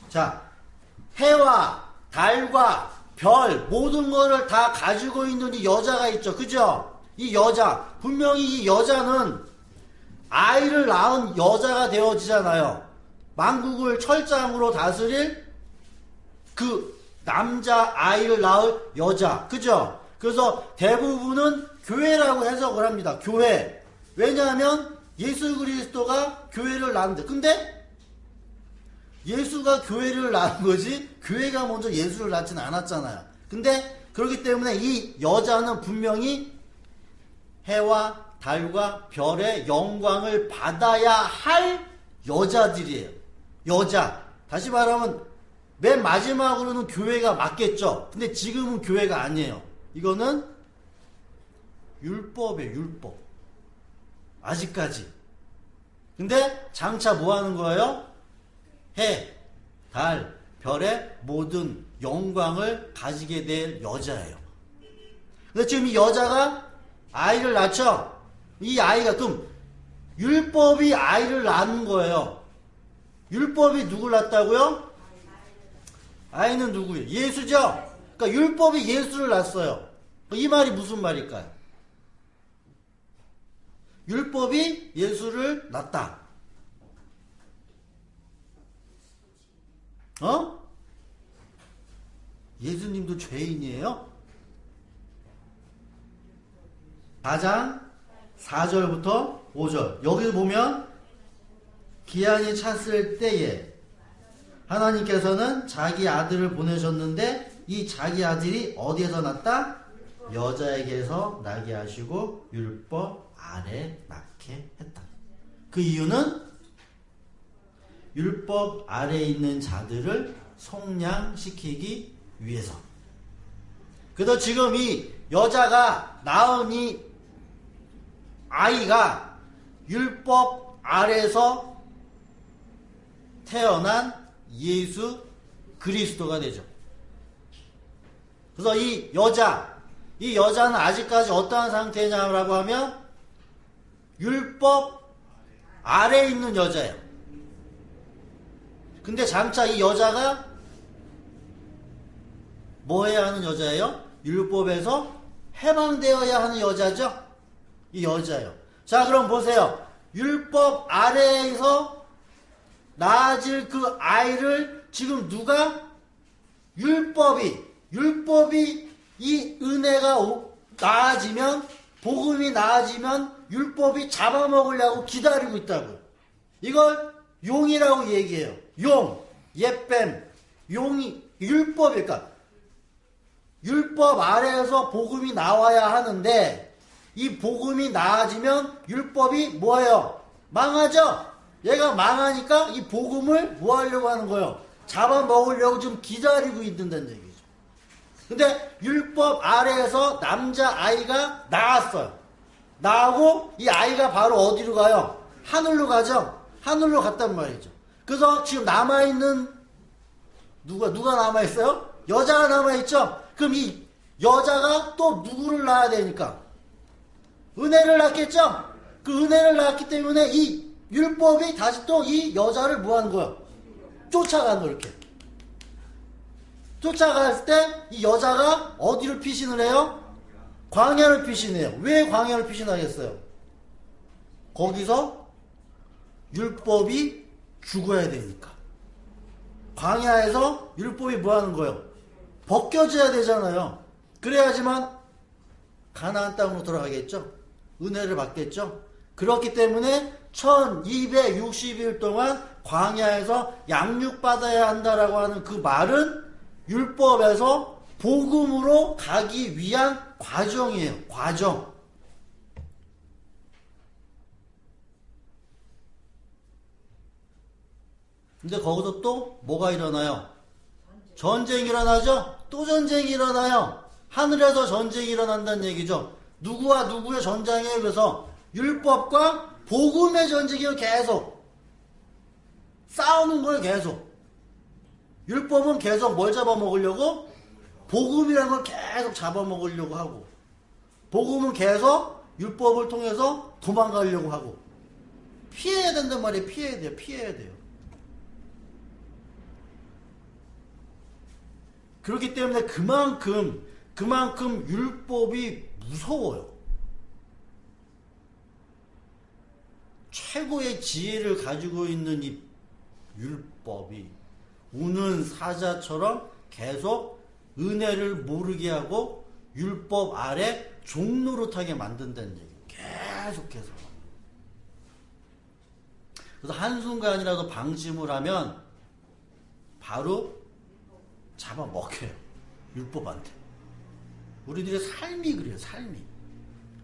자, 해와 달과 별 모든 거를 다 가지고 있는 이 여자가 있죠. 그죠? 이 여자, 분명히 이 여자는 아이를 낳은 여자가 되어지잖아요. 만국을 철장으로 다스릴 그 남자 아이를 낳을 여자. 그죠? 그래서 대부분은 교회라고 해석을 합니다. 교회. 왜냐하면 예수 그리스도가 교회를 낳는데, 근데 예수가 교회를 낳은 거지 교회가 먼저 예수를 낳지는 않았잖아요. 근데 그렇기 때문에 이 여자는 분명히 해와 달과 별의 영광을 받아야 할 여자들이에요. 여자. 다시 말하면 맨 마지막으로는 교회가 맞겠죠. 근데 지금은 교회가 아니에요. 이거는 율법이에요. 율법. 아직까지. 근데 장차 뭐 하는 거예요? 해, 달, 별의 모든 영광을 가지게 될 여자예요. 근데 지금 이 여자가 아이를 낳죠? 이 아이가, 그럼 율법이 아이를 낳는 거예요. 율법이 누굴 낳았다고요? 아이는 누구예요? 예수죠? 그러니까 율법이 예수를 낳았어요. 이 말이 무슨 말일까요? 율법이 예수를 낳았다. 예수님도 죄인이에요? 4장 4절부터 5절. 여기 보면 기한이 찼을 때에 하나님께서는 자기 아들을 보내셨는데 이 자기 아들이 어디에서 났다? 여자에게서 나게 하시고 율법 아래 낳게 했다. 그 이유는 율법 아래에 있는 자들을 속량시키기 위해서. 그래서 지금 이 여자가 낳은 이 아이가 율법 아래에서 태어난 예수 그리스도가 되죠. 그래서 이 여자는 아직까지 어떠한 상태냐라고 하면 율법 아래에 있는 여자예요. 근데 장차 이 여자가 뭐 해야 하는 여자예요? 율법에서 해방되어야 하는 여자죠? 이 여자예요. 자, 그럼 보세요. 율법 아래에서 낳아질 그 아이를 지금 누가? 율법이 이 은혜가 나아지면, 복음이 나아지면 율법이 잡아먹으려고 기다리고 있다고요. 이걸 용이라고 얘기해요. 용, 예뱀. 율법이니까 율법 아래에서 복음이 나와야 하는데 이 복음이 나아지면 율법이 뭐예요? 망하죠? 얘가 망하니까 이 복음을 뭐 하려고 하는 거예요? 잡아먹으려고 지금 기다리고 있는다는 얘기죠. 근데 율법 아래에서 남자아이가 나왔어요. 나오고 이 아이가 바로 어디로 가요? 하늘로 가죠? 하늘로 갔단 말이죠. 그래서 지금 남아있는 누가 남아있어요? 여자가 남아있죠? 그럼 이 여자가 또 누구를 낳아야 되니까? 은혜를 낳겠죠? 그 은혜를 낳았기 때문에 이 율법이 다시 또 이 여자를 뭐 하는 거예요? 쫓아가는 거예요, 이렇게. 쫓아갈 때 이 여자가 어디를 피신을 해요? 광야를 피신해요. 왜 광야를 피신하겠어요? 거기서 율법이 죽어야 되니까. 광야에서 율법이 뭐 하는 거예요? 벗겨져야 되잖아요. 그래야지만 가나안 땅으로 돌아가겠죠? 은혜를 받겠죠? 그렇기 때문에 1260일 동안 광야에서 양육받아야 한다라고 하는 그 말은 율법에서 복음으로 가기 위한 과정이에요. 과정. 근데 거기서 또 뭐가 일어나요? 전쟁이 일어나죠? 또 전쟁이 일어나요. 하늘에서 전쟁이 일어난다는 얘기죠. 누구와 누구의 전쟁이에요? 그래서 율법과 복음의 전쟁이요. 계속 싸우는 거예요. 계속. 율법은 계속 뭘 잡아먹으려고? 복음이라는 걸 계속 잡아먹으려고 하고, 복음은 계속 율법을 통해서 도망가려고 하고, 피해야 된단 말이에요. 피해야 돼요. 피해야 돼요. 그렇기 때문에 그만큼 율법이 무서워요. 최고의 지혜를 가지고 있는 이 율법이 우는 사자처럼 계속 은혜를 모르게 하고 율법 아래 종노릇하게 만든다는 얘기예요. 계속해서. 그래서 한순간이라도 방심을 하면 바로 잡아먹혀요. 율법한테. 우리들의 삶이 그래요. 삶이.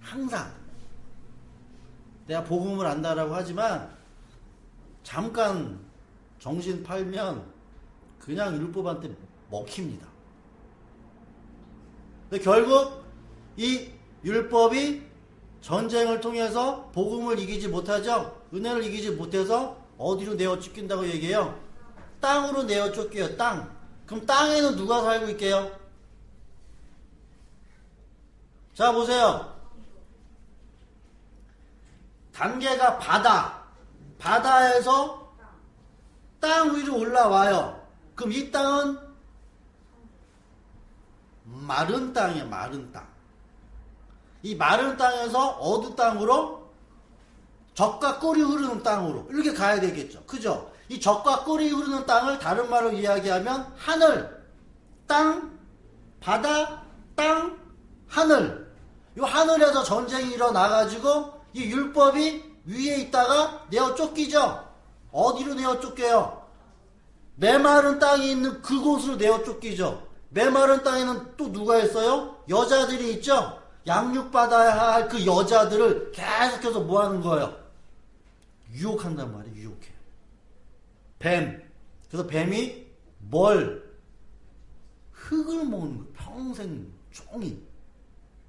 항상. 내가 복음을 안다라고 하지만 잠깐 정신 팔면 그냥 율법한테 먹힙니다. 근데 결국 이 율법이 전쟁을 통해서 복음을 이기지 못하죠. 은혜를 이기지 못해서 어디로 내어 쫓긴다고 얘기해요? 땅으로 내어 쫓겨요. 땅. 그럼 땅에는 누가 살고 있게요? 자, 보세요. 단계가 바다. 바다에서 땅 위로 올라와요. 그럼 이 땅은 마른 땅이에요. 마른 땅. 이 마른 땅에서 어느 땅으로? 젖과 꿀이 흐르는 땅으로 이렇게 가야 되겠죠. 그죠? 이 젖과 꿀이 흐르는 땅을 다른 말로 이야기하면 하늘, 땅, 바다, 땅, 하늘. 이 하늘에서 전쟁이 일어나가지고 이 율법이 위에 있다가 내어 쫓기죠. 어디로 내어 쫓겨요? 메마른 땅이 있는 그곳으로 내어 쫓기죠. 메마른 땅에는 또 누가 있어요? 여자들이 있죠. 양육받아야 할 그 여자들을 계속해서 뭐 하는 거예요? 유혹한단 말이에요. 유혹해. 뱀. 그래서 뱀이 흙을 먹는 거예요. 평생 종일.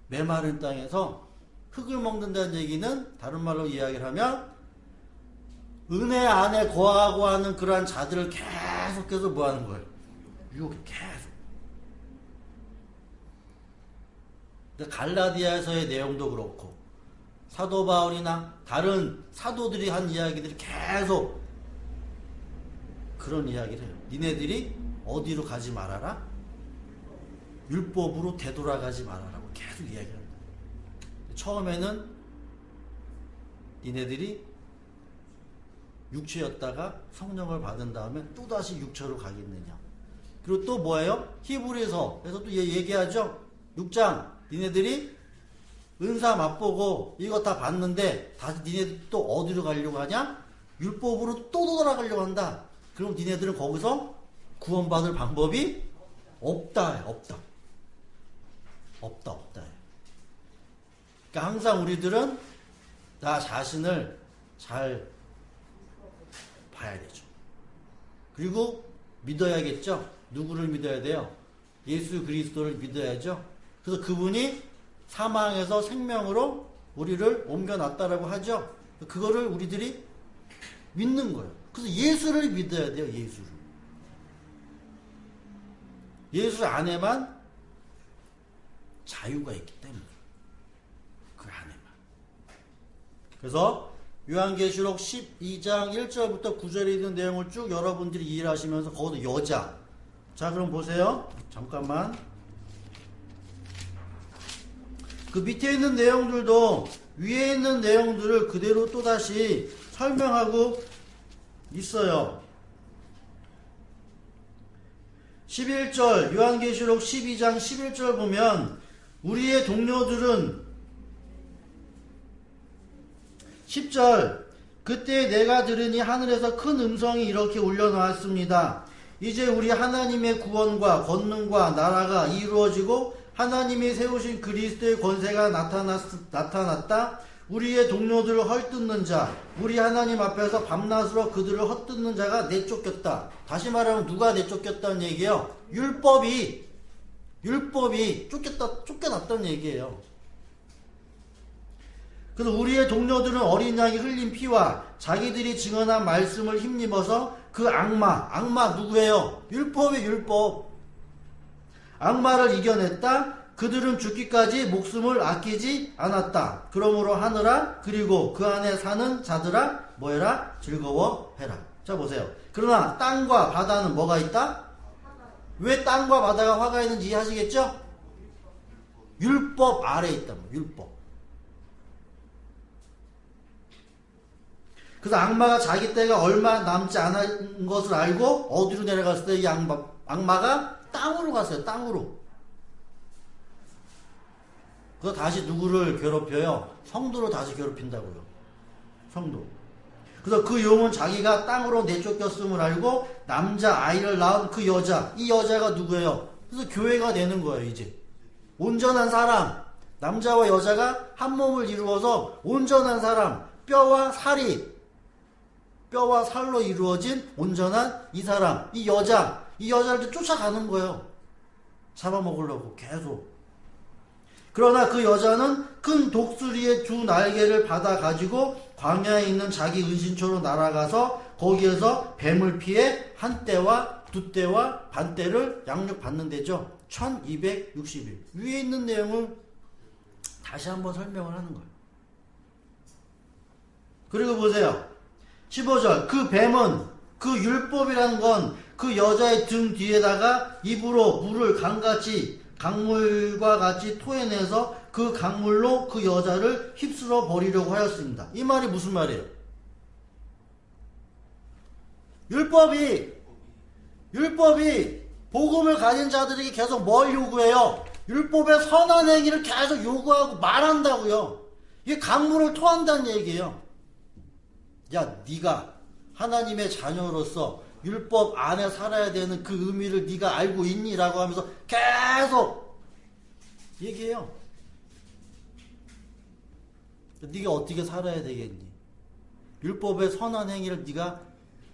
메마른 땅에서 흙을 먹는다는 얘기는 다른 말로 이야기를 하면 은혜 안에 거하고 하는 그러한 자들을 계속해서 뭐 하는 거예요? 유혹해. 계속. 갈라디아서의 내용도 그렇고 사도 바울이나 다른 사도들이 한 이야기들이 계속 그런 이야기를 해요. 니네들이 어디로 가지 말아라? 율법으로 되돌아가지 말아라고 계속 이야기합니다. 처음에는 니네들이 육체였다가 성령을 받은 다음에 또다시 육체로 가겠느냐. 그리고 또 뭐예요? 히브리서에서 또 얘기하죠. 6장 니네들이 은사 맛보고 이거 다 봤는데 다시 니네들 또 어디로 가려고 하냐? 율법으로 또 돌아가려고 한다. 그럼 니네들은 거기서 구원받을 방법이 없다. 없다. 그러니까 항상 우리들은 나 자신을 잘 봐야 되죠. 그리고 믿어야겠죠. 누구를 믿어야 돼요? 예수 그리스도를 믿어야죠. 그래서 그분이 사망에서 생명으로 우리를 옮겨놨다라고 하죠. 그거를 우리들이 믿는 거예요. 그래서 예수를 믿어야 돼요. 예수 안에만 자유가 있기 때문에 그 안에만. 그래서 요한계시록 12장 1절부터 9절에 있는 내용을 쭉 여러분들이 이해하시면서 거기도 여자. 자, 그럼 보세요. 잠깐만. 그 밑에 있는 내용들도 위에 있는 내용들을 그대로 또다시 설명하고 있어요. 11절, 요한계시록 12장 11절 보면 우리의 동료들은 10절, 그때 내가 들으니 하늘에서 큰 음성이 이렇게 울려나왔습니다. 이제 우리 하나님의 구원과 권능과 나라가 이루어지고 하나님이 세우신 그리스도의 권세가 나타났다. 우리의 동료들을 헐뜯는 자, 우리 하나님 앞에서 밤낮으로 그들을 헛뜯는 자가 내쫓겼다. 다시 말하면 누가 내쫓겼다는 얘기예요? 율법이 쫓겨났다는 얘기예요. 그래서 우리의 동료들은 어린 양이 흘린 피와 자기들이 증언한 말씀을 힘입어서 그 악마 누구예요? 율법. 악마를 이겨냈다. 그들은 죽기까지 목숨을 아끼지 않았다. 그러므로 하늘아, 그리고 그 안에 사는 자들아, 뭐해라? 즐거워해라. 자, 보세요. 그러나 땅과 바다는 뭐가 있다? 왜 땅과 바다가 화가 있는지 이해하시겠죠? 율법 아래에 있다. 율법. 그래서 악마가 자기 때가 얼마 남지 않은 것을 알고 어디로 내려갔을 때 이 악마가 땅으로 갔어요. 땅으로. 그래서 다시 누구를 괴롭혀요? 성도를 다시 괴롭힌다고요. 성도. 그래서 그 용은 자기가 땅으로 내쫓겼음을 알고 남자 아이를 낳은 그 여자, 이 여자가 누구예요? 그래서 교회가 되는 거예요. 이제 온전한 사람, 남자와 여자가 한 몸을 이루어서 온전한 사람, 뼈와 살로 이루어진 온전한 이 사람, 이 여자를 쫓아가는 거예요. 잡아먹으려고 계속. 그러나 그 여자는 큰 독수리의 두 날개를 받아 가지고 광야에 있는 자기 은신처로 날아가서 거기에서 뱀을 피해 한 떼와 두 떼와 반 떼를 양육받는 데죠. 1260일. 위에 있는 내용을 다시 한번 설명을 하는 거예요. 그리고 보세요. 15절. 그 뱀은, 그 율법이라는 건 그 여자의 등 뒤에다가 입으로 물을 강물과 같이 토해내서 그 강물로 그 여자를 휩쓸어 버리려고 하였습니다. 이 말이 무슨 말이에요? 율법이 복음을 가진 자들에게 계속 뭘 요구해요? 율법의 선한 행위를 계속 요구하고 말한다고요. 이게 강물을 토한다는 얘기예요. 야, 네가 하나님의 자녀로서 율법 안에 살아야 되는 그 의미를 네가 알고 있니? 라고 하면서 계속 얘기해요. 네가 어떻게 살아야 되겠니? 율법의 선한 행위를 네가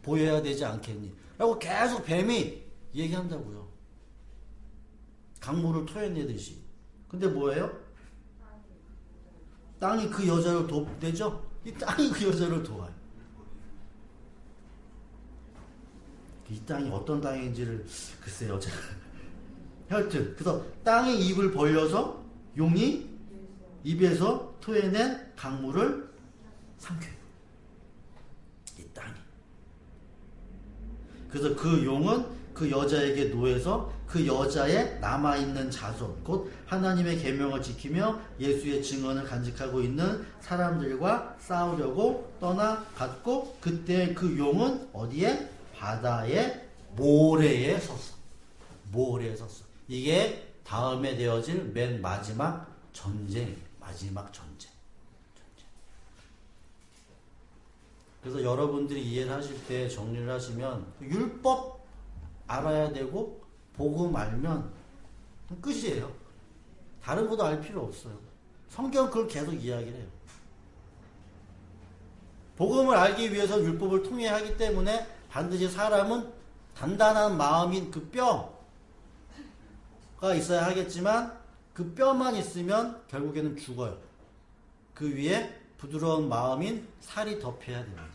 보여야 되지 않겠니? 라고 계속 뱀이 얘기한다고요. 강물을 토해내듯이. 근데 뭐예요? 땅이 그 여자를 돕대죠? 이 땅이 그 여자를 도와요. 이 땅이 어떤 땅인지를 글쎄요. 제가 하여튼 그래서 땅의 입을 벌려서 용이 입에서 토해낸 강물을 삼켜요. 이 땅이. 그래서 그 용은 그 여자에게 노해서 그 여자의 남아있는 자손, 곧 하나님의 계명을 지키며 예수의 증언을 간직하고 있는 사람들과 싸우려고 떠나갔고, 그때 그 용은 어디에? 바다의 모래에 섰어. 모래에 섰어. 이게 다음에 되어질 맨 마지막 전쟁. 그래서 여러분들이 이해를 하실 때 정리를 하시면 율법 알아야 되고 복음 알면 끝이에요. 다른 것도 알 필요 없어요. 성경은 그걸 계속 이야기를 해요. 복음을 알기 위해서 율법을 통해 하기 때문에 반드시 사람은 단단한 마음인 그 뼈가 있어야 하겠지만 그 뼈만 있으면 결국에는 죽어요. 그 위에 부드러운 마음인 살이 덮여야 됩니다.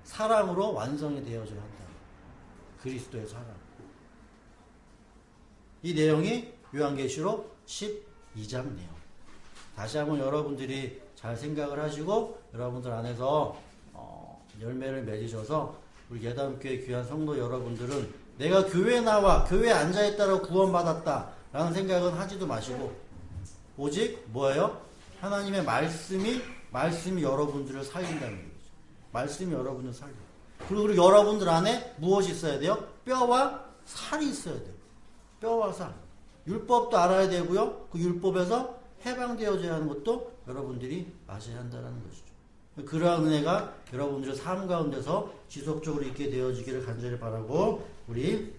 사랑으로 완성이 되어져야 한다. 그리스도의 사랑. 이 내용이 요한계시록 12장 내용. 다시 한번 여러분들이 잘 생각을 하시고 여러분들 안에서 열매를 맺으셔서 우리 예담교회 귀한 성도 여러분들은 내가 교회에 나와 교회에 앉아있다고 구원받았다 라는 생각은 하지도 마시고 오직 뭐예요? 하나님의 말씀이 여러분들을 살린다는 거죠. 말씀이 여러분을 살려. 그리고 여러분들 안에 무엇이 있어야 돼요? 뼈와 살이 있어야 돼요. 뼈와 살. 율법도 알아야 되고요. 그 율법에서 해방되어져야 하는 것도 여러분들이 아셔야 한다는 것이죠. 그러한 은혜가 여러분들의 삶 가운데서 지속적으로 있게 되어지기를 간절히 바라고 우리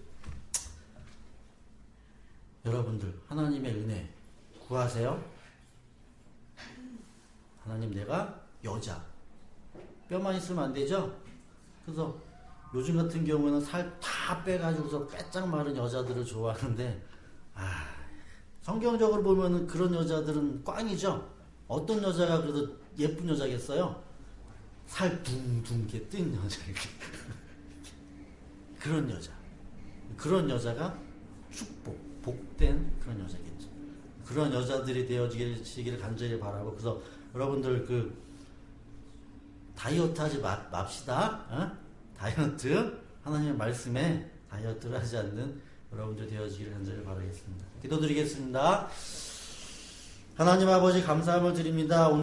여러분들 하나님의 은혜 구하세요. 하나님 내가 여자 뼈만 있으면 안 되죠? 그래서 요즘 같은 경우는 살 다 빼가지고서 빼짝 마른 여자들을 좋아하는데 성경적으로 보면은 그런 여자들은 꽝이죠. 어떤 여자가 그래도 예쁜 여자겠어요? 살 둥둥게 뜬 여자 그런 여자가 복된 그런 여자겠죠. 그런 여자들이 되어지기를 간절히 바라고 그래서 여러분들 그 다이어트 하지 맙시다. 다이어트 하나님의 말씀에 다이어트를 하지 않는 여러분들 되어지기를 간절히 바라겠습니다. 기도드리겠습니다. 하나님 아버지 감사함을 드립니다.